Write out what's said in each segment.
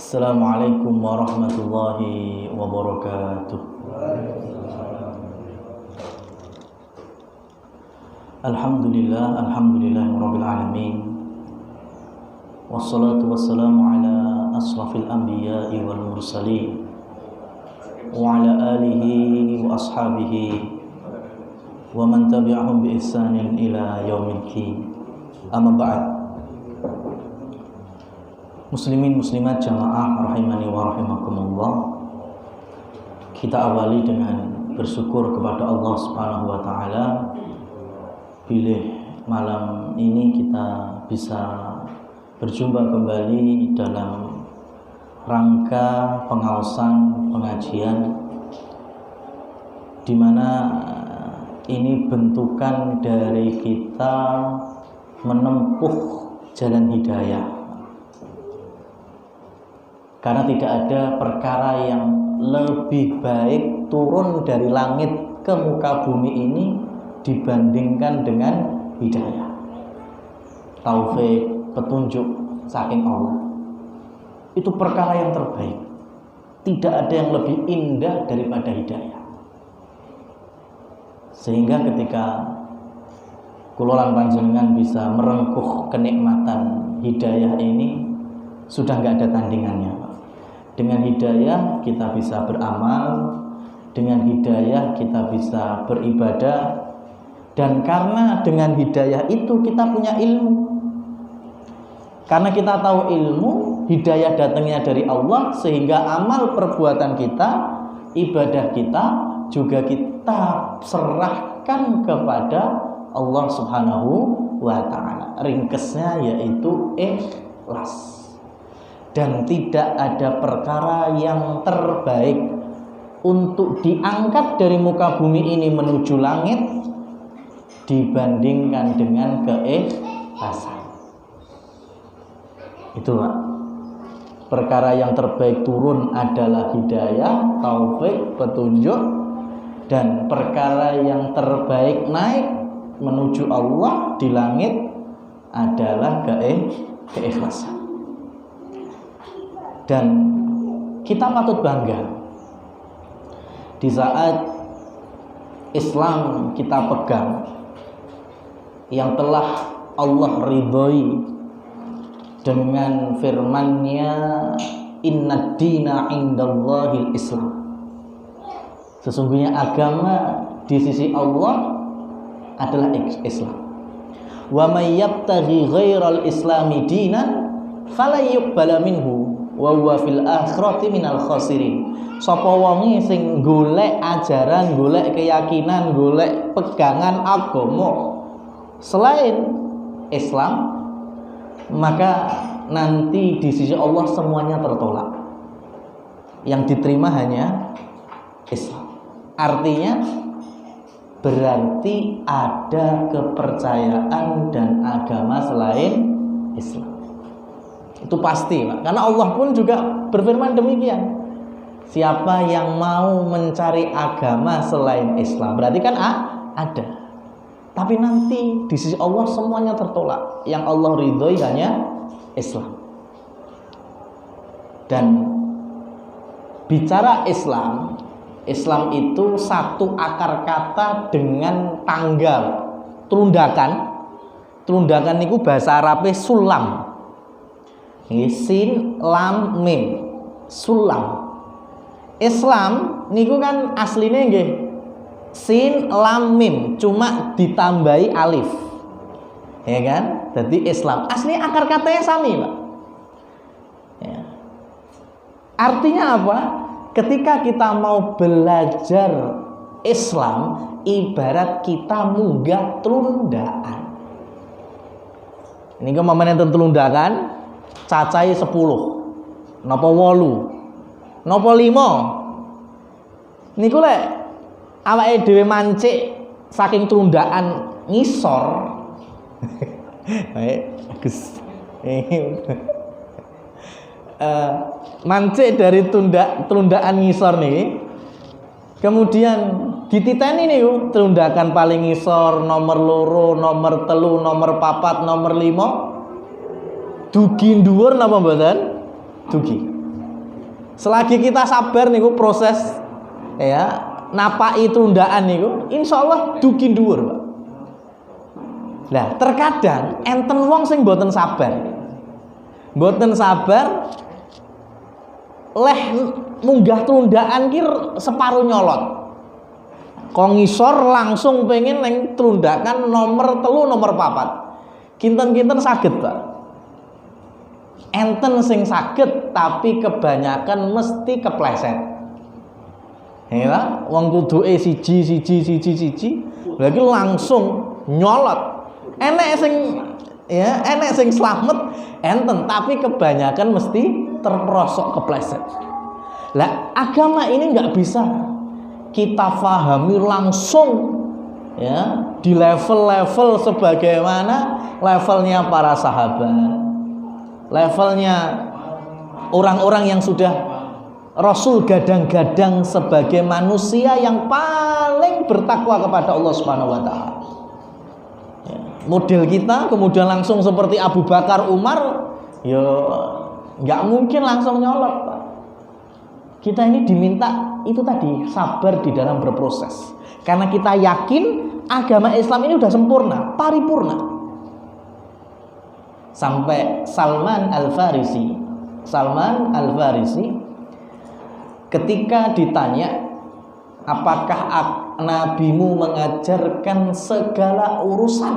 Assalamualaikum warahmatullahi wabarakatuh. Alhamdulillahirabbil alamin. Wassalatu wassalamu ala asrafil anbiya'i wal mursalin wa ala alihi wa ashabihi wa man tabi'ahum bi ihsanin ila yaumil. Amma ba'd. Muslimin muslimat jamaah rahimani wa rahimakumullah. Kita awali dengan bersyukur kepada Allah Subhanahu wa taala bila malam ini kita bisa berjumpa kembali dalam rangka pengawasan pengajian, di mana ini bentukan dari kita menempuh jalan hidayah. Karena tidak ada perkara yang lebih baik turun dari langit ke muka bumi ini dibandingkan dengan hidayah, taufik, petunjuk saking Allah. Itu perkara yang terbaik. Tidak ada yang lebih indah daripada hidayah. Sehingga ketika kula lan panjenengan bisa merengkuh kenikmatan hidayah ini, sudah nggak ada tandingannya. Dengan hidayah kita bisa beramal, dengan hidayah kita bisa beribadah, dan karena dengan hidayah itu kita punya ilmu. Karena kita tahu ilmu, hidayah datangnya dari Allah, sehingga amal perbuatan kita, ibadah kita juga kita serahkan kepada Allah Subhanahu wa ta'ala. Ringkesnya yaitu ikhlas. Dan tidak ada perkara yang terbaik untuk diangkat dari muka bumi ini menuju langit dibandingkan dengan keikhlasan. Itu Pak. Perkara yang terbaik turun adalah hidayah, taufik, petunjuk. Dan perkara yang terbaik naik menuju Allah di langit adalah keikhlasan. Dan kita patut bangga di saat Islam kita pegang, yang telah Allah ridhoi dengan firman-Nya, Inna dina indallahil Islam. Sesungguhnya agama di sisi Allah adalah Islam. Wa may yabtaghi ghairal islami dinan fala yuqbala minhu wa huwa fil akhirati minal khasirin. Sapa wonge sing golek ajaran, golek keyakinan, golek pegangan agama selain Islam, maka nanti di sisi Allah semuanya tertolak. Yang diterima hanya Islam. Artinya berarti ada kepercayaan dan agama selain Islam. Itu pasti, Pak. Karena Allah pun juga berfirman demikian. Siapa yang mau mencari agama selain Islam, berarti kan ada. Tapi nanti di sisi Allah semuanya tertolak. Yang Allah ridhoi hanya Islam. Dan bicara Islam, Islam itu satu akar kata dengan tanggal. Terundakan niku bahasa Arabnya sulam. Sin lam mim, sulam. Islam niku kan aslinya nggih sin lam mim, cuma ditambahi alif, ya kan? Jadi Islam aslinya akar katanya sami, Pak. Ya. Artinya apa? Ketika kita mau belajar Islam, ibarat kita munggah telundaan. Ini kemampuan yang telundakan cacai 10, napa 8, napa 5. Niku lek awake dhewe mancik saking tundaan ngisor. Baik, Gus. Mancik dari tundaan ngisor nih. Kemudian dititeni niku tundakan paling ngisor nomor loro, nomor telu, nomor papat, nomor 5. Dugi dhuwur napa mboten? Dugi. Selagi kita sabar niku proses ya napai tundaan niku insyaallah dugi dhuwur, Pak. Nah, terkadang enten wong sing mboten sabar. Mboten sabar leh munggah tundaan ki separuh nyolot. Kok ngisor langsung pengen neng tundakan nomor 3 nomor 4. Kinten-kinten saged, Pak. Enten sing saged tapi kebanyakan mesti kepleset. Ya, wong kuduke siji. Lagi langsung nyolot. Enek sing slamet enten tapi kebanyakan mesti terperosok kepleset. Lah, agama ini nggak bisa kita fahami langsung ya di level-level sebagaimana levelnya para sahabat. Levelnya orang-orang yang sudah Rasul gadang-gadang sebagai manusia yang paling bertakwa kepada Allah Subhanahu wa taala. Ya, model kita kemudian langsung seperti Abu Bakar, Umar, ya nggak mungkin langsung nyolot, Pak. Kita ini diminta itu tadi sabar di dalam berproses. Karena kita yakin agama Islam ini sudah sempurna, paripurna. Sampai Salman Al-Farisi ketika ditanya apakah nabimu mengajarkan segala urusan,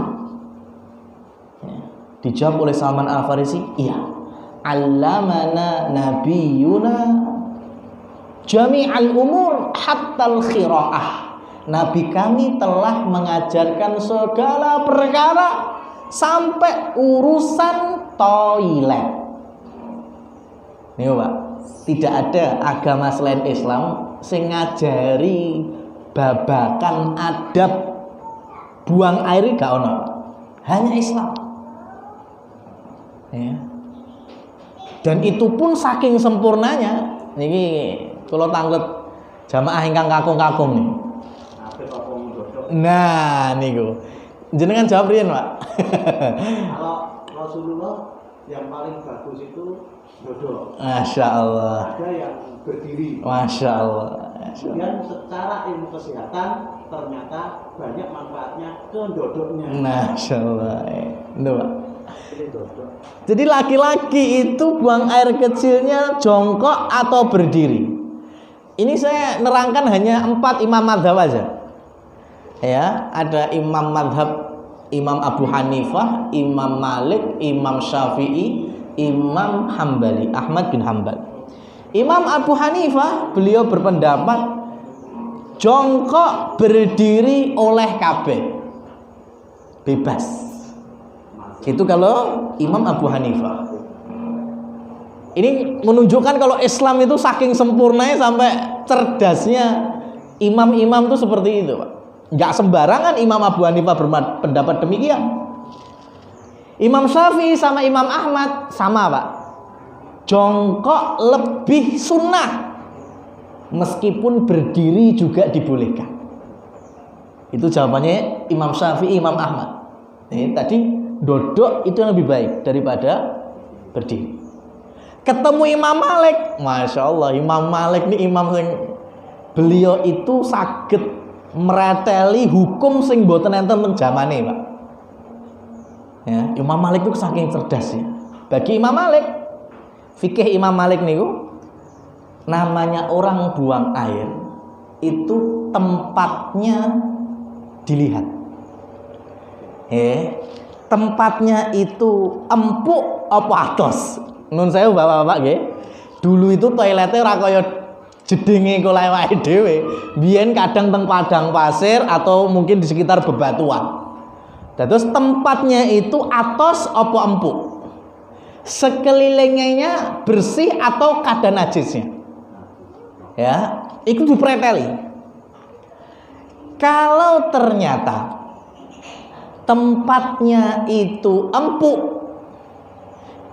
ya, dijawab oleh Salman Al-Farisi, iya, allamana nabiyuna jami'al umur hatta al-khira'ah. Nabi kami telah mengajarkan segala perkara sampai urusan toilet. Nih, Pak, tidak ada agama selain Islam sing ngajari babakan adab buang air gak ono. Hanya Islam. Ya. Dan itu pun saking sempurnanya. Niki kula tanglet jamaah ingkang kakung-kakung nih. Nah, niku. Jenengan jawab riyen, Pak. Kalau Rasulullah yang paling bagus itu dodol. Masya Allah. Ada yang berdiri. Masya Allah. Kemudian secara ilmu kesehatan ternyata banyak manfaatnya ke dodolnya. Masya Allah. Itu, Pak. Jadi laki-laki itu buang air kecilnya jongkok atau berdiri. Ini saya nerangkan hanya 4 imam mazhab aja. Ya, ada imam mazhab Imam Abu Hanifah, Imam Malik, Imam Syafi'i, Imam Hambali, Ahmad bin Hambal. Imam Abu Hanifah beliau berpendapat jongkok berdiri oleh kabeh bebas. Itu kalau Imam Abu Hanifah. Ini menunjukkan kalau Islam itu saking sempurnanya sampai cerdasnya imam-imam itu seperti itu, Pak. Nggak sembarangan Imam Abu Hanifah berpendapat demikian. Imam Syafi'i sama Imam Ahmad sama, Pak. Jongkok lebih sunnah, meskipun berdiri juga dibolehkan. Itu jawabannya Imam Syafi'i, Imam Ahmad. Ini tadi duduk itu yang lebih baik daripada berdiri. Ketemu Imam Malik, Masya Allah, Imam Malik ini imam sing beliau itu saged mereteli hukum sing boten enten teng jamane, Pak. Ya, Imam Malik itu saking cerdasnya. Bagi Imam Malik, fikih Imam Malik niku namanya orang buang air itu tempatnya dilihat. Tempatnya itu empuk apa atos. Nun sewu Bapak-bapak nggih. Dulu itu toiletnya ora kaya jedenge kula awake dhewe. Biyen kadang teng padang pasir atau mungkin di sekitar bebatuan. Terus tempatnya itu atos apa empuk. Sekelilingnya bersih atau kada najisnya. Ya, itu dipreteli. Kalau ternyata tempatnya itu empuk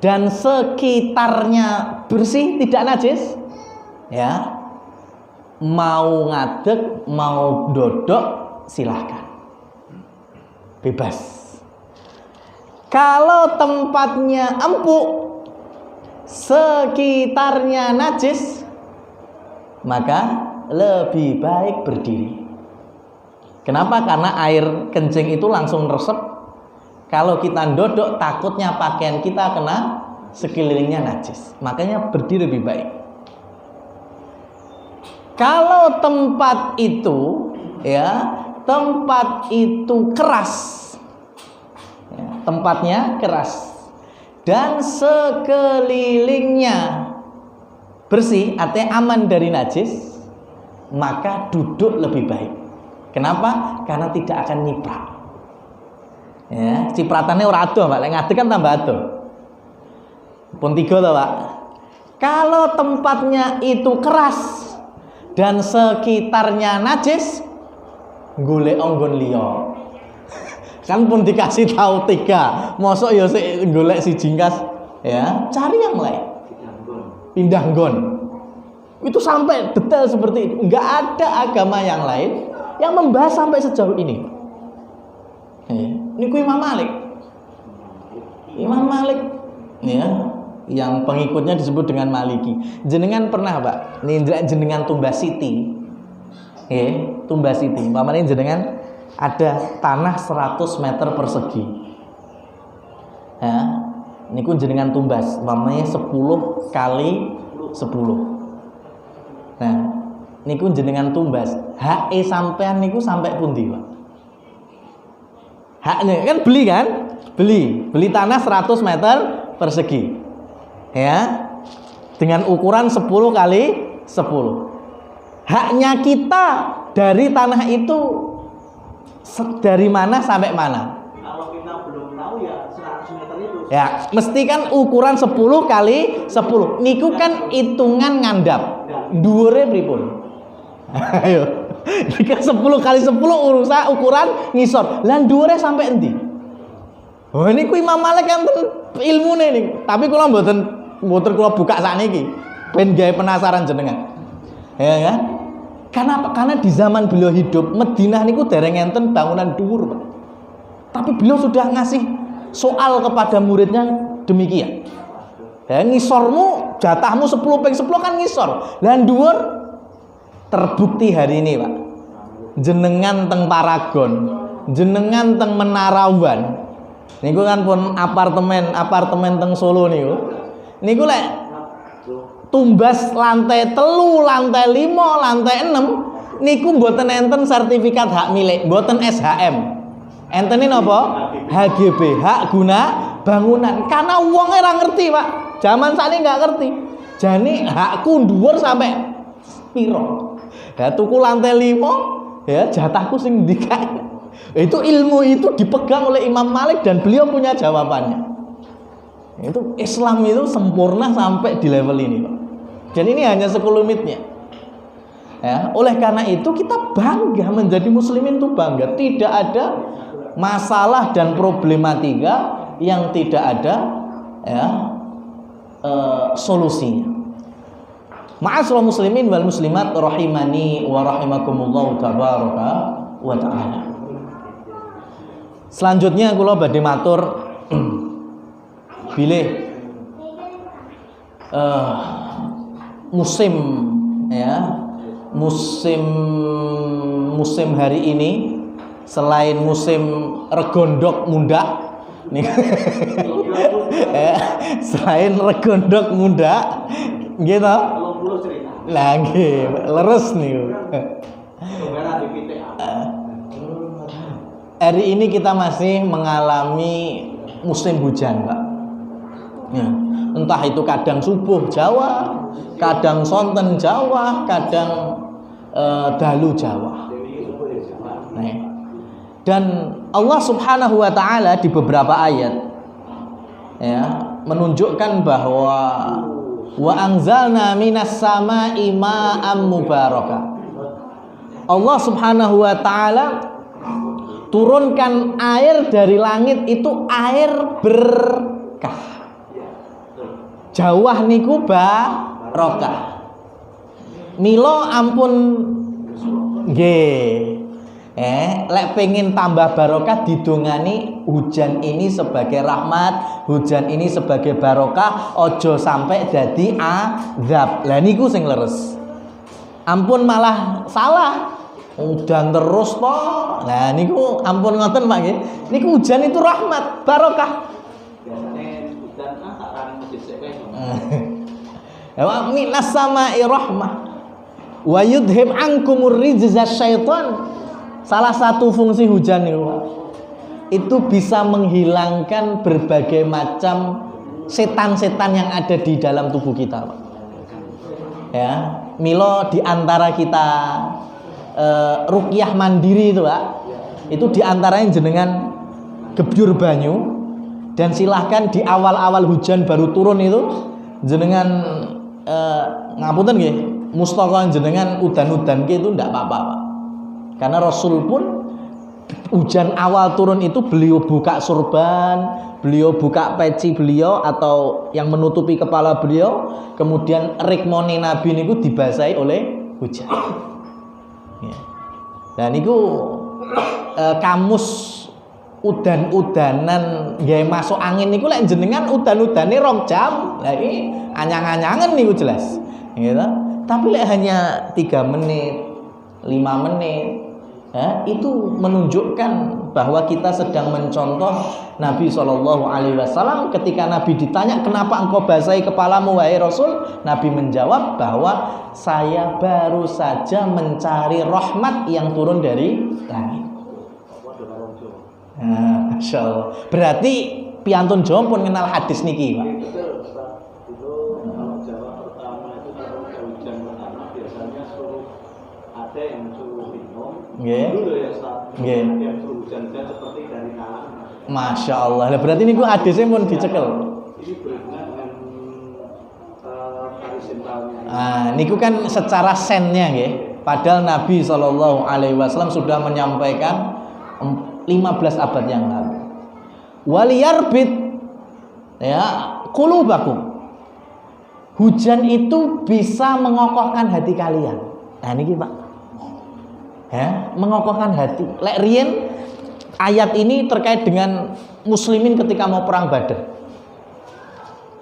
dan sekitarnya bersih tidak najis, ya, mau ngadeg mau dodok silahkan, bebas. Kalau tempatnya empuk sekitarnya najis, maka lebih baik berdiri. Kenapa? Karena air kencing itu langsung resep. Kalau kita duduk takutnya pakaian kita kena sekelilingnya najis. Makanya berdiri lebih baik. Kalau tempat itu keras, tempatnya keras dan sekelilingnya bersih, artinya aman dari najis, maka duduk lebih baik. Kenapa? Karena tidak akan nyiprat. Ya, cipratannya ora ado, Pak. Lek ngadeg kan tambah ado. Pun 3 to, Pak. Kalau tempatnya itu keras dan sekitarnya najis, golek nggon liya. Kan pun dikasih tahu 3. Mosok ya sik golek si jingkas, ya, cari yang lain. Pindah nggon. Itu sampai detail seperti itu. Enggak ada agama yang lain yang membahas sampai sejauh ini. Ini Imam Malik. Imam Malik, ya, yang pengikutnya disebut dengan Maliki. Jenengan pernah, Pak? Ini jenengan Tumbas Siti. Tumbas Siti. Umpamanya jenengan ada tanah 100 meter persegi. Ya, niku jenengan tumbas, umpamanya 10 kali 10. Nah, niku jenengan tumbas. HE sampean niku sampai pundi, Pak? Haknya kan beli kan? Beli tanah 100 meter persegi. Ya. Dengan ukuran 10 kali 10. Haknya kita dari tanah itu dari mana sampai mana? Kalau kita belum tahu ya 100 meter itu. Ya, mesti kan ukuran 10 kali 10. Niku kan hitungan ngandap. Dhuwure pripun? Ayo. Iki 10 kali 10 urusan ukuran ngisor. Lah dhuwure sampai endi? Oh niku Imam Malik kan ilmune niku. Tapi kula mboten kula buka sakniki. Ben gawe penasaran jenengan. Ya kan? Karena apa? Karena di zaman beliau hidup Madinah niku dereng enten bangunan dhuwur, Pak. Tapi beliau sudah ngasih soal kepada muridnya demikian. Ya, ngisormu jatahmu 10/10 kan ngisor. Lah dhuwur terbukti hari ini, Pak. Jenengan teng Paragon, jenengan teng Menarawan. Niku kan pun apartemen teng Solo niku. Niku lek tumbas lantai 3, lantai 5, lantai 6 niku mboten enten sertifikat hak milik, mboten SHM. Entene napa? HGB, hak guna bangunan. Karena wong ora ngerti, Pak. Zaman sakniki enggak ngerti. Jane hakku dhuwur sampai piro? Ya tuku lantai 5, ya jatahku sing ndi kae. Itu ilmu itu dipegang oleh Imam Malik dan beliau punya jawabannya. Itu Islam itu sempurna sampai di level ini, Pak. Dan ini hanya sekulumitnya. Ya, oleh karena itu kita bangga menjadi muslimin itu bangga. Tidak ada masalah dan problematika yang tidak ada solusinya. Ma'asyiral muslimin wal muslimat rahimani wa rahimakumullah tabaraka wa ta'ala. Selanjutnya kula badhe matur bilih musim hari ini selain musim regondok mundak nih selain regondok mundak gitu lagi leres nih hari ini kita masih mengalami musim hujan, Pak. Ya, entah itu kadang subuh Jawa, kadang sonten Jawa, kadang dalu Jawa. Nah, dan Allah Subhanahu wa taala di beberapa ayat ya menunjukkan bahwa wa anzalna minas samaa'i ma'am mubarakah. Allah Subhanahu wa taala turunkan air dari langit itu air berkah. Jawah niku barokah. Milo ampun nggih. Lek pengin tambah barokah didongani hujan ini sebagai rahmat, hujan ini sebagai barokah, ojo sampai dadi azab. Lah niku sing leres. ampun malah salah. Udan terus toh. Nah niku ampun ngoten Pak nggih. Niku hujan itu rahmat, barokah. Biasane udan tak masjid sik wae. Wa minas sama'i rahmah. Wa yudhib ankumur rijza syaitan. Salah satu fungsi hujan itu bisa menghilangkan berbagai macam setan-setan yang ada di dalam tubuh kita, Pak. Ya, milo di antara kita ruqyah mandiri itu, Pak. Itu di antaranya jenengan gebyur banyu dan silahkan di awal-awal hujan baru turun itu jenengan ngapunten nggih, mustaka jenengan udan-udan itu ndak apa-apa, Pak. Karena Rasul pun hujan awal turun itu beliau buka surban, beliau buka peci beliau atau yang menutupi kepala beliau, kemudian rikmoni Nabi niku dibasahi oleh hujan. Ya. Dan niku kamus udan-udanan nggih masuk angin niku lek jenengan udan-udane 2 jam. Lah iki anyang-anyangan niku jelas. Gitu. Tapi lek hanya 3 menit, 5 menit ya, itu menunjukkan bahwa kita sedang mencontoh Nabi SAW. Ketika Nabi ditanya, kenapa engkau basahi kepalamu wahai Rasul? Nabi menjawab bahwa saya baru saja mencari rahmat yang turun dari langit. Nah, Masya Allah. Berarti piantun Jawa pun kenal hadis niki, Pak. Ada yang suruh minum, Nggih. dulu ya Ustaz. Nggih. Ada yang suruh hujan-hujan seperti dari alam. Masya Allah. Lah berarti niku hadisnya pun dicekel. Ini berhubungan dengan hari sintalnya. Ah, niku kan secara sennya nggih. Padahal Nabi SAW sudah menyampaikan 15 abad yang lalu. Waliyarbit ya qulubakum. Hujan itu bisa mengokohkan hati kalian. Nah niki Pak. Ya, mengokohkan hati. Lek riyen ayat ini terkait dengan muslimin ketika mau perang Badar.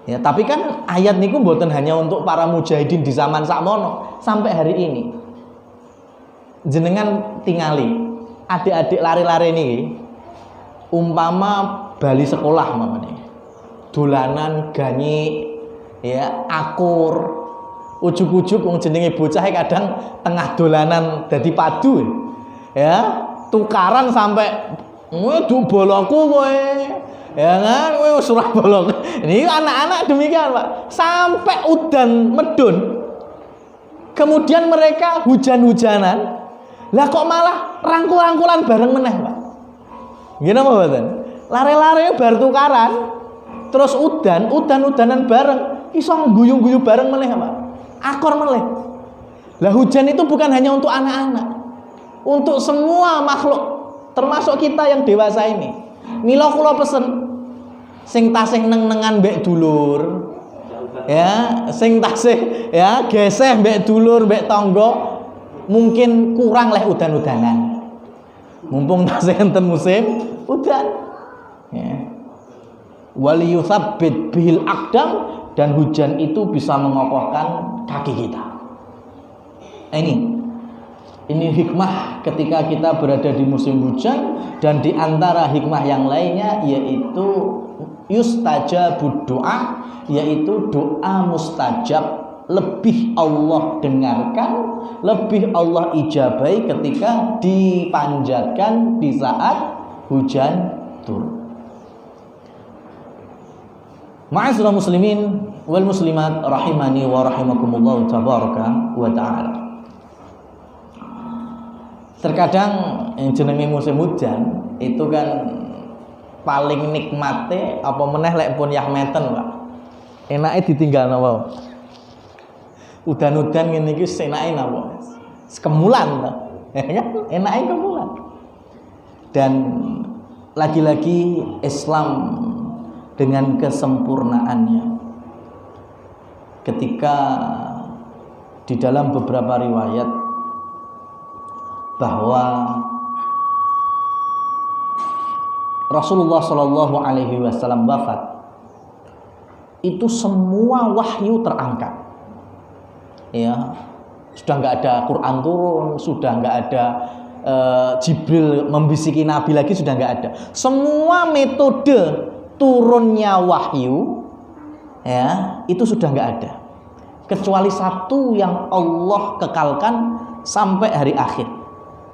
Ya, tapi kan ayat niku mboten hanya untuk para mujahidin di zaman sakmono, sampai hari ini. Jenengan tingali adik-adik lari-lari niki umpama bali sekolah mamane. Dolanan ganyi ya akur ujug-ujug wong jenenge bocah kadang tengah dolanan dadi padu ya tukaran sampai du bolokku kowe ya kan kowe surah bolok ini anak-anak demikian Pak sampai udan medun kemudian mereka hujan-hujanan lah kok malah rangkul-rangkulan bareng meneh Pak gimana mboten lare-lare bar tukaran terus udan-udanan bareng iso guyu-guyu bareng meneh Pak akor meleh. Lah hujan itu bukan hanya untuk anak-anak, untuk semua makhluk, termasuk kita yang dewasa ini. Mila kula pesen, sing tasih neng-nengan mbek dulur, ya, sing tasih ya geseh mbek dulur, mbek tangga, mungkin kurang leh udan-udanan. Mumpung tasih enten musim udan. Ya. Waliyutsabbit bil aqdam dan hujan itu bisa mengokohkan kaki kita. Ini hikmah ketika kita berada di musim hujan dan di antara hikmah yang lainnya yaitu yustajabud doa, yaitu doa mustajab lebih Allah dengarkan, lebih Allah ijabai ketika dipanjatkan di saat hujan turun. Ma'asyiral muslimin wal muslimat rahimani wa rahimakumullah tabaraka wa ta'ala. Terkadang yang jenenge musim hujan itu kan paling nikmate apa meneh lek pun yahmeten Pak. Enake ditinggal napa? Udan-udan ngene iki enake napa? Sekemulan ta. Ya kan? Enake kemulan. Dan lagi-lagi Islam dengan kesempurnaannya ketika di dalam beberapa riwayat bahwa Rasulullah Shallallahu Alaihi Wasallam wafat itu semua wahyu terangkat ya Sudah nggak ada Quran turun, sudah nggak ada Jibril membisiki Nabi lagi, sudah nggak ada. Semua metode turunnya wahyu, ya, itu sudah nggak ada. Kecuali satu yang Allah kekalkan sampai hari akhir.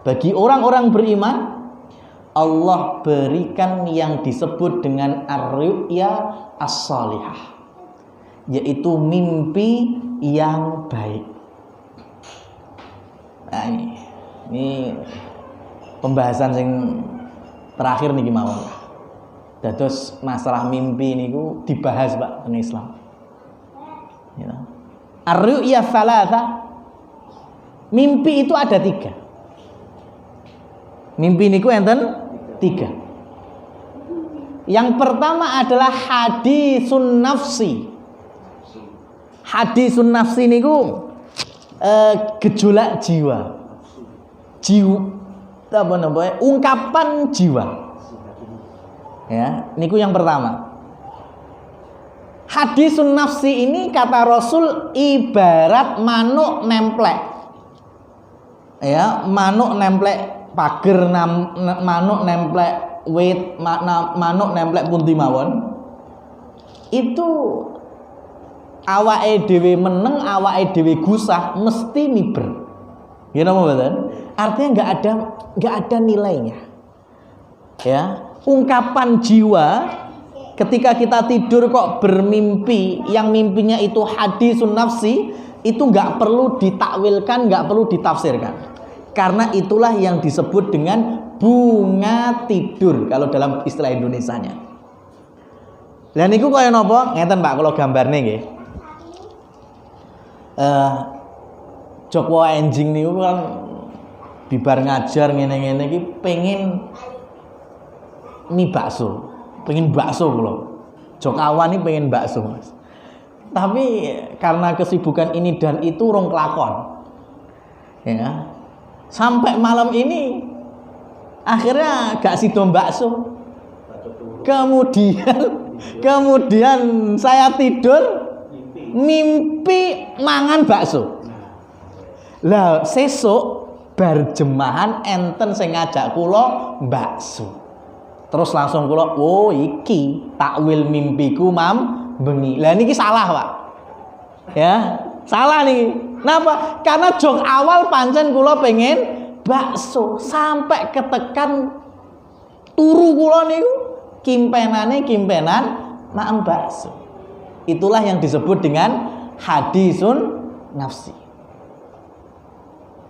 Bagi orang-orang beriman, Allah berikan yang disebut dengan ar-ru'ya as-salihah, yaitu mimpi yang baik. Nah, ini pembahasan yang terakhir nih gimana? Dados masalah mimpi niku dibahas Pak di Islam. Ya. Ar-ru'ya tsalatsa. Mimpi itu ada 3. Mimpi niku enten 3. Yang pertama adalah hadisun nafsi. Hadisun nafsi niku gejolak jiwa. Apa namanya? Ungkapan jiwa. Ya, niku yang pertama. Hadisun nafsi ini kata Rasul ibarat manuk nemplek. Ya, manuk nemplek pager, manuk nemplek wit, manuk nemplek pundi mawon. Itu awake dhewe meneng, awake dhewe gusah mesti miber. Ya napa mboten? Artinya enggak ada nilainya. Ya, ungkapan jiwa ketika kita tidur kok bermimpi, yang mimpinya itu hadisun nafsi, itu enggak perlu ditakwilkan, enggak perlu ditafsirkan. Karena itulah yang disebut dengan bunga tidur kalau dalam istilah Indonesianya. Lah niku kaya napa? Ngeten Pak, kalau gambarne nggih. Joko enjing niku kan bibar ngajar ngene-ngene iki pengen mie bakso. Pengen bakso kula. Jokawan iki pengen bakso, Mas. Tapi karena kesibukan ini dan itu urung kelakon. Ya. Sampai malam ini akhirnya gak sido bakso. Kemudian saya tidur mimpi mangan bakso. Lah sesuk bar jemahan enten sing ngajak kula bakso. Terus langsung kula, oh iki takwil mimpiku bengi. Lah niki salah, Pak. Ya, salah nih. Kenapa? Karena jok awal pancen kula pengen bakso, sampai ketekan turu kula niku kimpenan maem bakso. Itulah yang disebut dengan hadisun nafsi.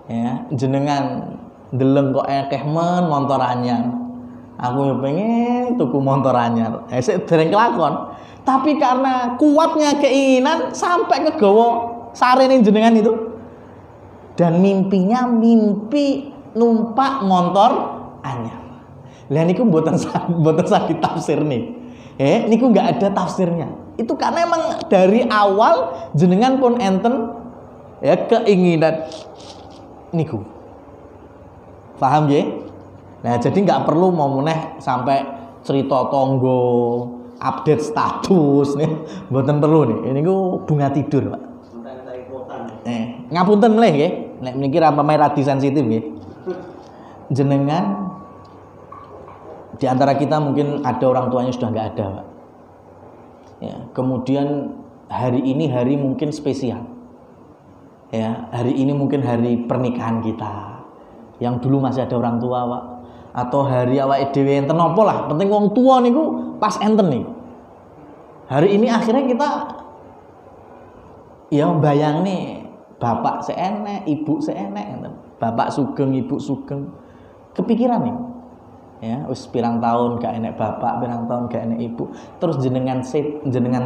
Ya, jenengan ndeleng kok akeh men montor anyar. Aku yo pengen tuku montor anyar. Sik dereng kelakon. Tapi karena kuatnya keinginan sampai kegawa sarene jenengan itu. Dan mimpinya mimpi numpak motor anyar. Lah niku mboten saged tafsir nih. Niku enggak ada tafsirnya. Itu karena emang dari awal jenengan pun enten ya keinginan niku. Paham ya? Nah, jadi nggak perlu mau meneh sampai cerita tonggo, update status nih, mboten perlu nih. Ini ku bunga tidur, Pak. Ngapunten mleh nggih. Nek niki ra pemain radi sensitif nggih. Jenengan di antara kita mungkin ada orang tuanya sudah nggak ada, Pak. Ya, kemudian hari ini hari mungkin spesial. Ya, hari ini mungkin hari pernikahan kita. Yang dulu masih ada orang tua, Pak. Atau hari awake dhewe enten napa lah, penting wong tua niku pas enten nih. Hari ini akhirnya kita ya bayang nih bapak seenek, ibu seenek enten. Bapak sugeng, ibu sugeng. Kepikiran nih. Ya, wis pirang tahun gak enek bapak, pirang tahun gak enek ibu. Terus jenengan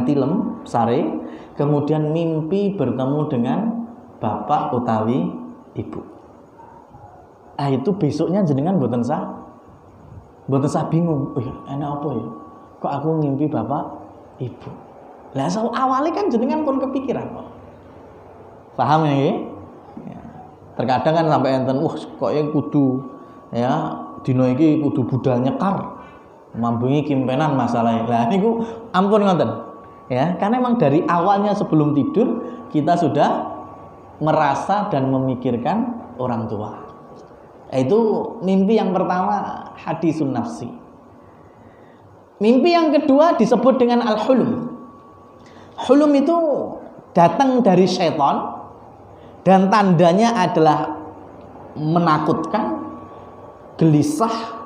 tilem sare, kemudian mimpi bertemu dengan bapak utawi ibu. Itu besoknya jenengan mboten sah bingung. Enak apa ya? Kok aku ngimpi bapak ibu? Lah awalnya kan jenengan pun kepikiran kok. Paham ya? Terkadang kan sampai enten, kok yang kudu ya dino iki kudu budal nyekar. Mambungi kimpenan masalahnya. Lah niku ampun ngoten. Ya, karena emang dari awalnya sebelum tidur kita sudah merasa dan memikirkan orang tua. Itu mimpi yang pertama, hadisun nafsi. Mimpi yang kedua disebut dengan al-hulum. Hulum itu datang dari syaitan dan tandanya adalah menakutkan, gelisah,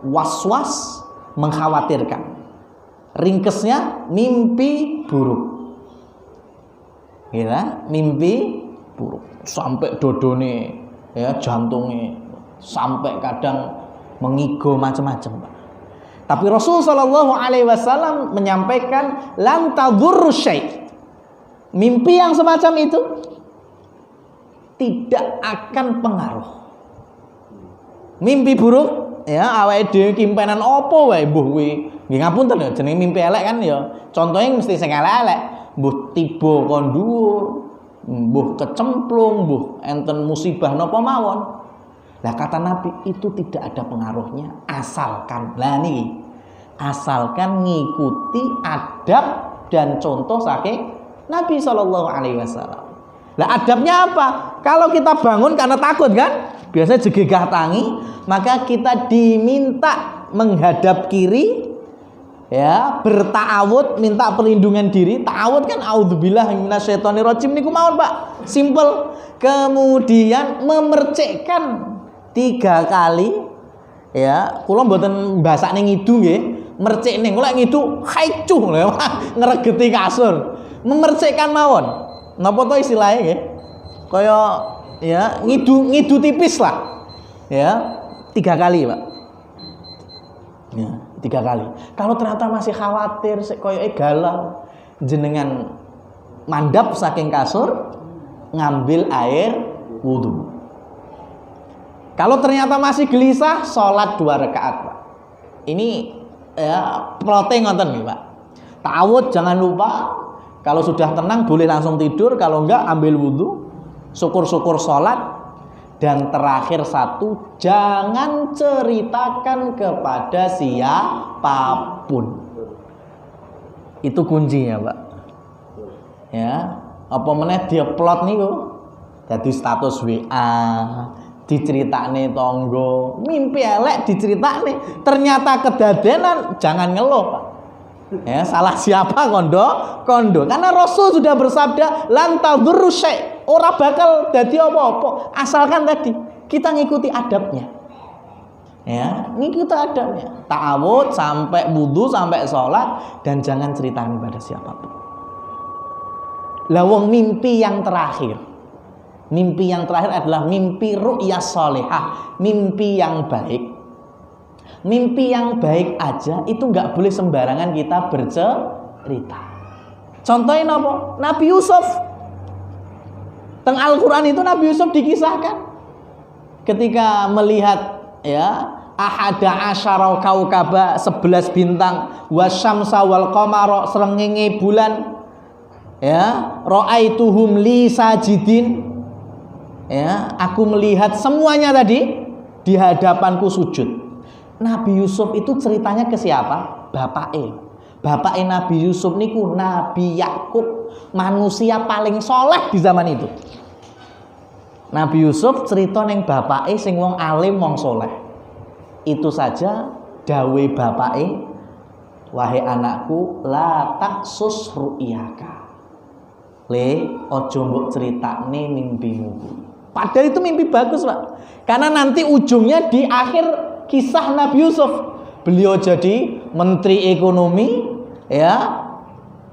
was-was, mengkhawatirkan. Ringkesnya mimpi buruk. Gila, mimpi buruk. Sampai dodone, ya, jantungnya, sampai kadang mengigo macam-macam. Tapi Rasul Shallallahu Alaihi Wasallam menyampaikan lan tadurru syai'. Mimpi yang semacam itu tidak akan pengaruh. Mimpi buruk, ya, awake dhewe kimpenan opo wae mbuh kuwi. Nggih ngapunten ya, jenenge mimpi elek kan ya. Contohnya mesti sing elek-elek, mbuh tiba kon dhuwur, mbuh kecemplung, mbuh enten musibah napa mawon. Lah kata Nabi itu tidak ada pengaruhnya asalkan asalkan ngikuti adab dan contoh saking Nabi Shallallahu Alaihi Wasallam. Lah adabnya apa? Kalau kita bangun karena takut kan, biasanya jegegah tangi, maka kita diminta menghadap kiri, ya, berta'awud, minta perlindungan diri. Ta'awud kan auzubillahi minasyaitonirrajim niku mawon, Pak. Simple. Kemudian memercikkan 3 kali, ya. Kula mboten mbasakne ngidu nggih, mercikne. Kula ngidu haicuh lho, ngregeti kasur. Memercikkan mawon. Napa to istilahnya nggih? Kaya ya ngidu tipis lah. Ya, 3 kali, Pak. Ya, 3 kali. Kalau ternyata masih khawatir, koyoke galau, jenengan mandap saking kasur, ngambil air wudu. Kalau ternyata masih gelisah, sholat 2 rakaat, Pak. Ini ya plote ngoten nih, Pak. Ta'awud jangan lupa. Kalau sudah tenang boleh langsung tidur, kalau enggak ambil wudu, syukur-syukur sholat. Dan terakhir 1, jangan ceritakan kepada siapapun. Itu kuncinya, Pak. Ya, apa meneh dia plot niku. Dadi status WA, diceritakne tonggo, mimpi elek diceritakne, ternyata kedadenan, jangan ngeluh, Pak. Ya, salah siapa kondo. Karena Rasul sudah bersabda lan tadurru syai', ora bakal dadi apa-apa asalkan tadi kita ngikuti adabnya. Ya, ngikuti adabnya. Ta'awud sampai wudu sampai sholat dan jangan ceritakan pada siapapun. Lah wong mimpi yang terakhir. Mimpi yang terakhir adalah mimpi ru'ya sholihah, mimpi yang baik. Mimpi yang baik aja itu nggak boleh sembarangan kita bercerita. Contohnya apa? Nabi Yusuf. Teng Al-Quran itu Nabi Yusuf dikisahkan ketika melihat, ya, ahada asyara kaukaba, 11 bintang, wasyamsa wal qamara, srengenge bulan, ya, ra'aituhum li sajidin, ya, aku melihat semuanya tadi di hadapanku sujud. Nabi Yusuf itu ceritanya ke siapa? Bapake Nabi Yusuf niku Nabi Yakub, manusia paling soleh di zaman itu. Nabi Yusuf cerita neng bapake sing wong alim wong soleh. Itu saja dawe bapake, wahai anakku, la taksus ru'yaka. Ojo mbok critakne mimpimu. Padahal itu mimpi bagus, Pak. Karena nanti ujungnya di akhir kisah Nabi Yusuf, beliau jadi menteri ekonomi, ya,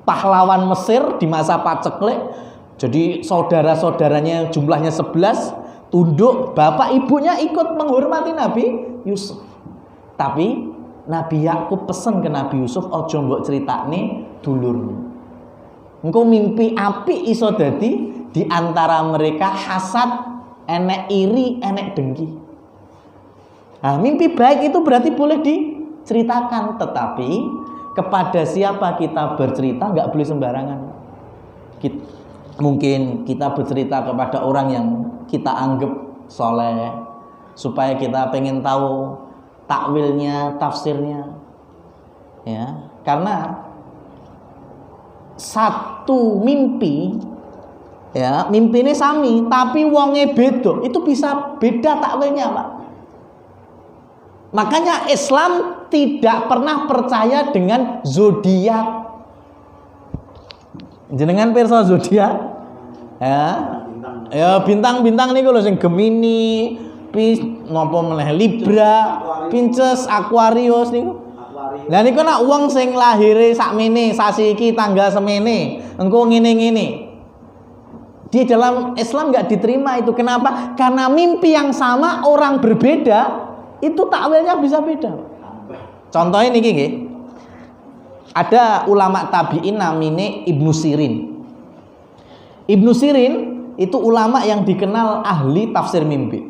pahlawan Mesir di masa paceklik. Jadi saudara-saudaranya jumlahnya 11 tunduk, bapak ibunya ikut menghormati Nabi Yusuf. Tapi Nabi Yakub pesen ke Nabi Yusuf, ojo mbok critakne dulurmu. Engko mimpi apik iso dadi di antara mereka hasad, enek iri, enek dengki. Nah, mimpi baik itu berarti boleh diceritakan, tetapi kepada siapa kita bercerita nggak boleh sembarangan. Mungkin kita bercerita kepada orang yang kita anggap soleh, supaya kita pengen tahu takwilnya, tafsirnya, ya. Karena satu mimpi Ya, mimpine sami, tapi wonge beda. Itu bisa beda takwilnya, Pak. Makanya Islam tidak pernah percaya dengan zodiak. Jenengan pirsa zodiak? Ya. Ya bintang-bintang niku lho sing Gemini, napa meneh Libra, Pisces, Aquarius niku. Lah niku nek wong sing lahire sakmene, sasi iki tanggal semene, engko ngene-ngene. Di dalam Islam nggak diterima itu. Kenapa? Karena mimpi yang sama orang berbeda itu takwilnya bisa beda. Contohnya niki nggih. Ada ulama tabi'in namine Ibnu Sirin. Ibnu Sirin itu ulama yang dikenal ahli tafsir mimpi.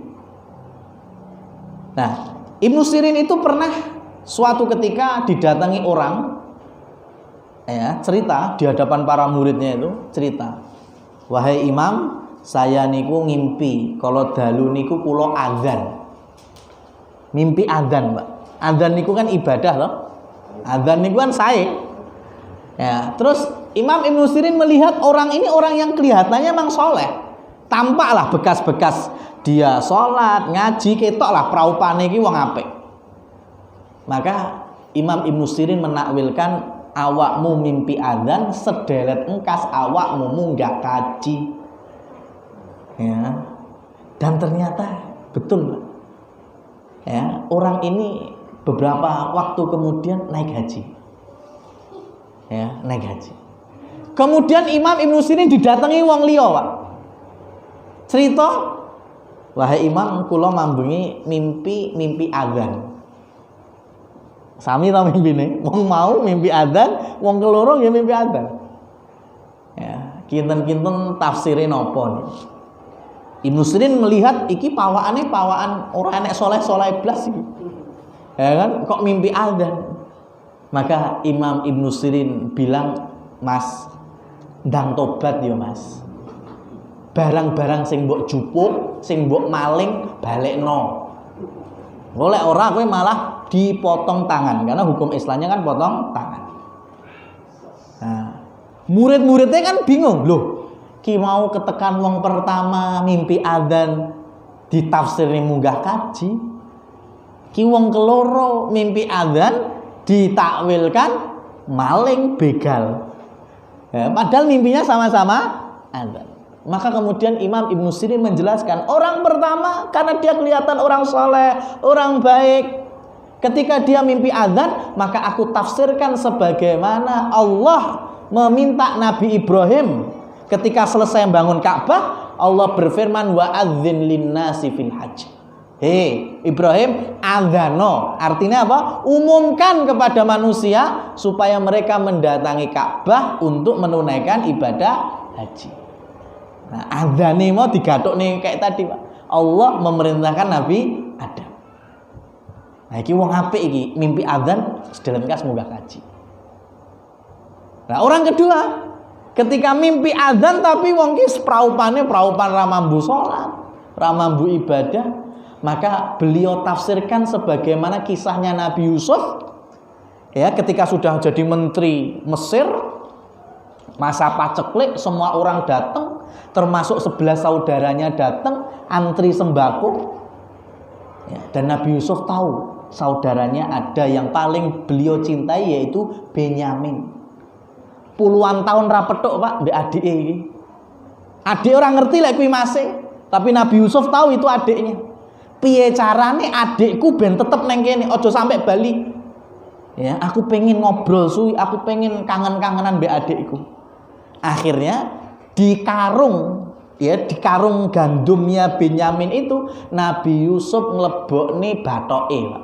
Nah, Ibnu Sirin itu pernah suatu ketika didatangi orang, ya, cerita di hadapan para muridnya itu cerita. Wahai imam, saya niku ngimpi kalau dalu niku kula adzan. Mimpi adzan, Pak. Adzan niku kan ibadah loh. Adzan niku kan sae. Ya, terus Imam Ibnu Sirin melihat orang ini orang yang kelihatannya memang soleh. Tampaklah bekas-bekas dia sholat, ngaji, ketok lah praupane iki wong apik. Maka Imam Ibnu Sirin menakwilkan awakmu mimpi adzan sedelet engkas awakmu munggah kaji. Ya. Dan ternyata betul, Pak. Ya, orang ini beberapa waktu kemudian naik haji. Ya, naik haji. Kemudian Imam Ibnu Sirin didatangi wong liya, Pak. Cerita, wahai imam, kula mambengi mimpi adzan. Sami ta mimpine, wong mau mimpi adzan, wong keloro ya mimpi adzan. Ya, kinten-kinten tafsire napa nih. Ibnu Sirin melihat iki pawakane pawaan ora enek saleh-saleh blas iki. Ya kan, kok mimpi adzan. Maka Imam Ibnu Sirin bilang, "Mas, ndang tobat ya, Mas. Barang-barang sing mbok jupuk, sing mbok maling balekno. Golek ora kowe malah dipotong tangan, karena hukum Islamnya kan potong tangan." Nah, murid-muridnya kan bingung, loh, ki mau ketekan wong pertama mimpi adzan ditafsiri munggah kaji, ki wong keloro mimpi adzan ditakwilkan maling begal. Ya, padahal mimpinya sama-sama adzan. Maka kemudian Imam Ibnu Sirin menjelaskan, orang pertama karena dia kelihatan orang soleh, orang baik. Ketika dia mimpi adzan, maka aku tafsirkan sebagaimana Allah meminta Nabi Ibrahim ketika selesai membangun Ka'bah, Allah berfirman, wa adzin linnasi fil hajj. Hei Ibrahim, adzano, artinya apa? Umumkan kepada manusia supaya mereka mendatangi Ka'bah untuk menunaikan ibadah haji. Nah, adzane mau digathuk nih kayak tadi, Pak. Allah memerintahkan Nabi Adam. Nah, iki wong apik iki, mimpi adzan sedalam kas munggah kaji. Nah, orang kedua, ketika mimpi adzan tapi wong ki praupane praupan ramambu salat, ramambu ibadah, maka beliau tafsirkan sebagaimana kisahnya Nabi Yusuf. Ya, ketika sudah jadi menteri Mesir, masa paceklik, semua orang datang, termasuk 11 saudaranya datang, antri sembako. Ya, dan Nabi Yusuf tahu saudaranya ada yang paling beliau cintai, yaitu Benyamin. Puluhan tahun rapethuk, Pak, mbek adike iki. Adik orang ngerti lek kuwi masih, tapi Nabi Yusuf tahu itu adiknya. Piye carane adikku ben tetep neng kene, aja sampai bali. Ya, aku pengen ngobrol suwi, aku pengen kangen-kangenan mbek adikku. Akhirnya di karung gandumnya Benyamin itu Nabi Yusuf nglebokne bathoke, Pak.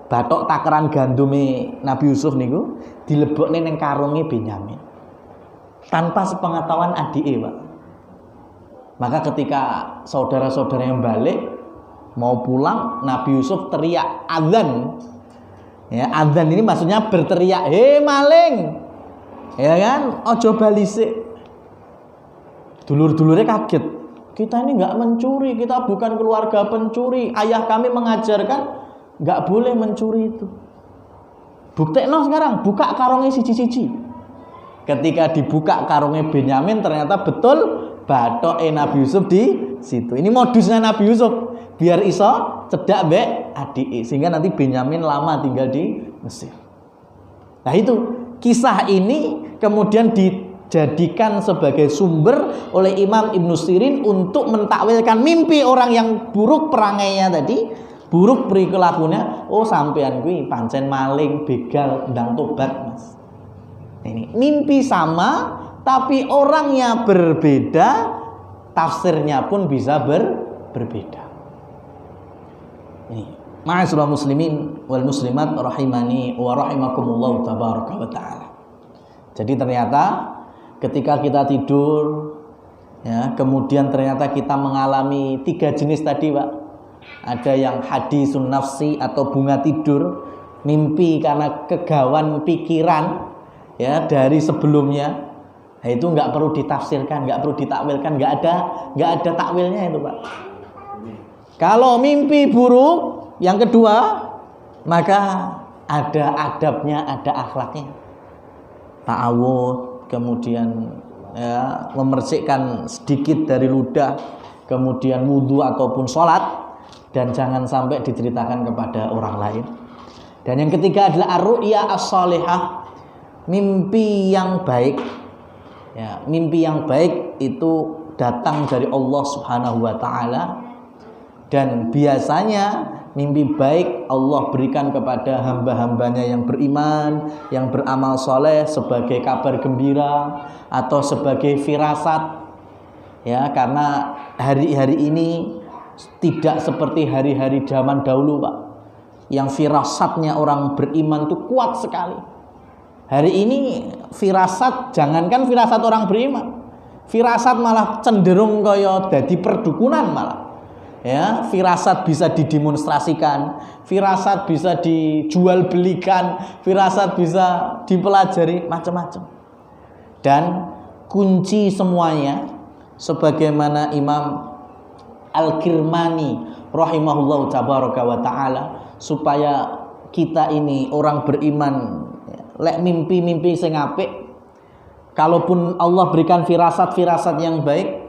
Bathok takaran gandume Nabi Yusuf niku dilebokne ning karunge Benyamin. Tanpa sepengetahuan adike, Pak. Maka ketika saudara-saudara yang balik mau pulang, Nabi Yusuf teriak adzan. Ya, adzan ini maksudnya berteriak, "Hei maling!" Ya kan? Ojo bali sik. Dulur-dulurnya kaget. Kita ini enggak mencuri, kita bukan keluarga pencuri. Ayah kami mengajarkan enggak boleh mencuri itu. Buktekno sekarang, buka karungnya siji-siji. Ketika dibuka karungnya Benyamin, ternyata betul batoke Nabi Yusuf di situ. Ini modusnya Nabi Yusuf biar iso cedak mbek adike sehingga nanti Benyamin lama tinggal di Mesir. Nah itu kisah ini kemudian dijadikan sebagai sumber oleh Imam Ibnu Sirin untuk mentakwilkan mimpi orang yang buruk perangainya tadi, buruk perilakunya. Oh sampean kuwi pancen maling, begal, ndang tobat Mas. Ini mimpi sama tapi orangnya berbeda, tafsirnya pun bisa berbeda. Ini ma'asyiral muslimin wal muslimat rahimani wa rahimakumullah tabaraka wa taala. Jadi ternyata ketika kita tidur ya, kemudian ternyata kita mengalami 3 jenis tadi, Pak. Ada yang hadisun nafsi atau bunga tidur, mimpi karena kegawan pikiran ya dari sebelumnya. Nah, itu nggak perlu ditafsirkan, nggak perlu ditakwilkan, nggak ada takwilnya itu, Pak. Kalau mimpi buruk yang kedua, maka ada adabnya, ada akhlaknya. Ta'awudz, kemudian ya, memercikkan sedikit dari ludah, kemudian wudu ataupun sholat, dan jangan sampai diceritakan kepada orang lain. Dan yang ketiga adalah ar-ru'ya as-shalihah, mimpi yang baik. Ya, mimpi yang baik itu datang dari Allah Subhanahu wa taala. Dan biasanya mimpi baik Allah berikan kepada hamba-hambanya yang beriman, yang beramal soleh sebagai kabar gembira atau sebagai firasat. Ya, karena hari-hari ini tidak seperti hari-hari zaman dahulu, Pak, yang firasatnya orang beriman itu kuat sekali. Hari ini firasat, jangankan firasat orang beriman, firasat malah cenderung kaya dadi perdukunan malah. Ya, firasat bisa didemonstrasikan, firasat bisa dijual belikan, firasat bisa dipelajari macam-macam. Dan kunci semuanya sebagaimana Imam Al-Kirmani rahimahullahu tabaraka wa taala, supaya kita ini orang beriman lek mimpi-mimpi sing apik, kalaupun Allah berikan firasat-firasat yang baik,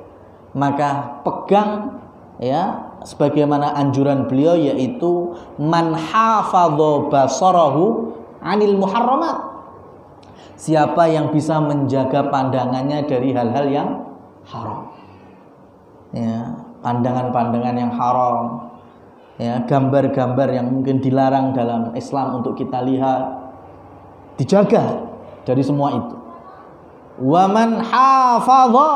maka pegang ya sebagaimana anjuran beliau, yaitu man hafadha basarahu anil muharramat, siapa yang bisa menjaga pandangannya dari hal-hal yang haram. Ya, pandangan-pandangan yang haram, ya, gambar-gambar yang mungkin dilarang dalam Islam untuk kita lihat, dijaga dari semua itu. Wa man hafadha,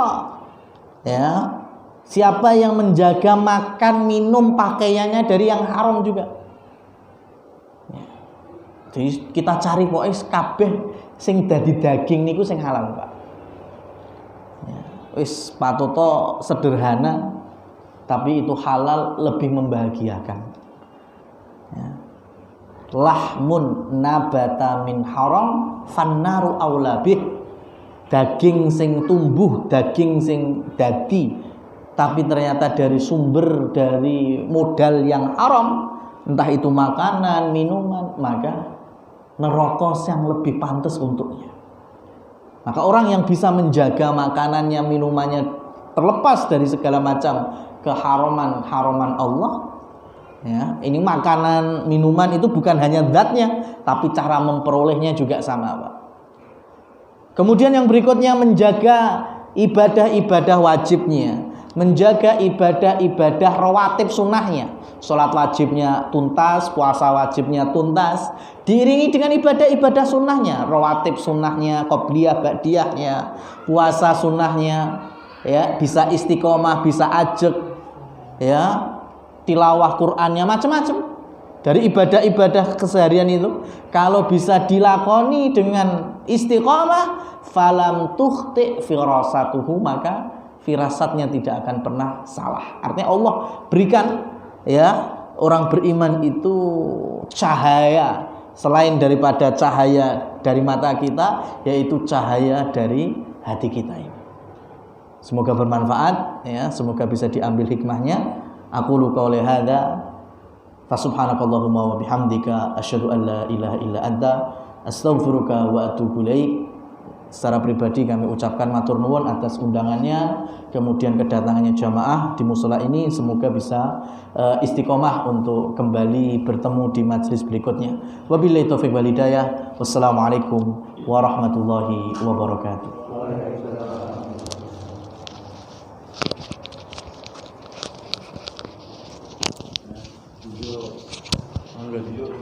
ya, siapa yang menjaga makan, minum, pakaiannya dari yang haram juga. Ya. Jadi kita cari pokoknya kabeh sing dadi daging niku sing halal, Pak. Ya. Wis patoto sederhana tapi itu halal, lebih membahagiakan. Ya. Lahmun nabata min haram fannaru aula bih, daging sing tumbuh, daging sing dadi tapi ternyata dari sumber, dari modal yang haram, entah itu makanan, minuman, maka neraka yang lebih pantas untuknya. Maka orang yang bisa menjaga makanannya, minumannya terlepas dari segala macam keharaman Allah, ya, ini makanan, minuman itu bukan hanya zatnya, tapi cara memperolehnya juga sama, Pak. Kemudian yang berikutnya menjaga ibadah-ibadah wajibnya, menjaga ibadah-ibadah rawatib sunnahnya. Sholat wajibnya tuntas, puasa wajibnya tuntas, diiringi dengan ibadah-ibadah sunnahnya, rawatib sunnahnya, qobliyah, ba'diyahnya, puasa sunnahnya, ya, bisa istiqomah, bisa ajek, ya, tilawah Qur'annya, macam-macam. Dari ibadah-ibadah keseharian itu, kalau bisa dilakoni dengan istiqomah, falam tukhti firasatuhu, maka firasatnya tidak akan pernah salah. Artinya Allah berikan, ya, orang beriman itu cahaya selain daripada cahaya dari mata kita, yaitu cahaya dari hati kita ini. Semoga bermanfaat, ya, semoga bisa diambil hikmahnya. Aqulu qouli hadza fa subhanakallahumma wa bihamdika asyhadu an la ilaha illa anta astaghfiruka wa atubu ilaik. Secara pribadi kami ucapkan matur nuwun atas undangannya, kemudian kedatangannya jamaah di musola ini, semoga bisa istiqomah untuk kembali bertemu di majelis berikutnya. Wabillahi taufiq wal hidayah. Wassalamualaikum warahmatullahi wabarakatuh. Enggak,